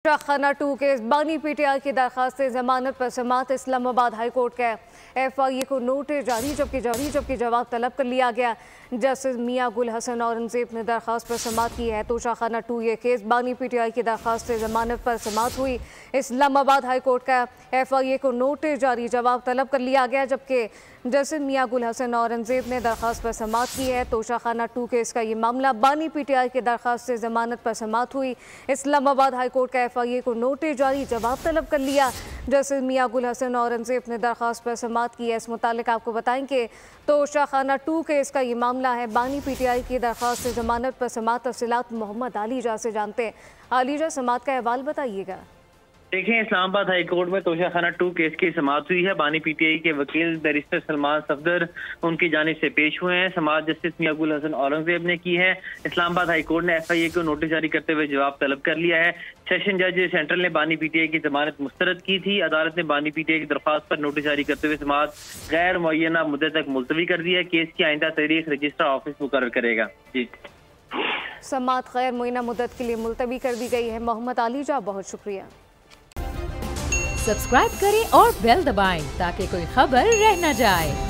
खाना 2 केस बानी पीटीआई की दरखास्त से जमानत पर समात। इस्लामाबाद हाई कोर्ट के एफआईए को नोटिस जारी जबकि जवाब तलब कर लिया गया। जस्टिस मियां गुल हसन औरंगजेब ने दरखास्त पर समात की है। तोशाखाना 2 ये केस बानी पीटीआई की दरखास्त से जमानत पर समात हुई। इस्लामाबाद हाई कोर्ट का एफआईए को नोटिस जारी जवाब तलब कर लिया गया, जबकि जस्टिस मियां गुल हसन औरंगजेब ने दरखास्त पर समात की है। तोशाखाना 2 केस का ये मामला बानी पीटीआई की दरखास्त से जमानत पर समात हुई। इस्लामाबाद हाई कोर्ट का एफआईए को नोटिस जारी जवाब तलब कर लिया। जस्टिस मियां गुल हसन औरंगजेब ने दरखास्त पर समात की है। इस मुतालिक आपको बताएंगे तोशाखाना 2 केस का ये मामला है बानी पीटीआई की दरखास्त से जमानत पर समात। तफसीलात मोहम्मद आलीजा से जानते हैं। आलीजा, समात का अहवाल बताइएगा। देखें, इस्लामाबाद हाई कोर्ट में तोशाखाना 2 केस की समाअत हुई है। बानी पीटीआई के वकील बैरिस्टर सलमान सफदर उनकी जानिब से पेश हुए हैं। समाअत जस्टिस मियां गुल हसन औरंगजेब ने की है। इस्लामाबाद हाई कोर्ट ने एफआईए को नोटिस जारी करते हुए जवाब तलब कर लिया है। सेशन जज सेंट्रल ने बानी पीटीआई की जमानत मुस्तरद की थी। अदालत ने बानी पीटीआई की दरख्वास्त पर नोटिस जारी करते हुए समाअत गैर मुअय्यना मुद्दत तक मुलतवी कर दी है। केस की आइंदा तारीख रजिस्ट्रार ऑफिस मुकर्रर करेगा। जी, समाअत गैर मुअय्यना मुद्दत के लिए मुलतवी कर दी गई है। मोहम्मद आलीजा, बहुत शुक्रिया। सब्सक्राइब करें और बेल दबाएं ताकि कोई खबर रह न जाए।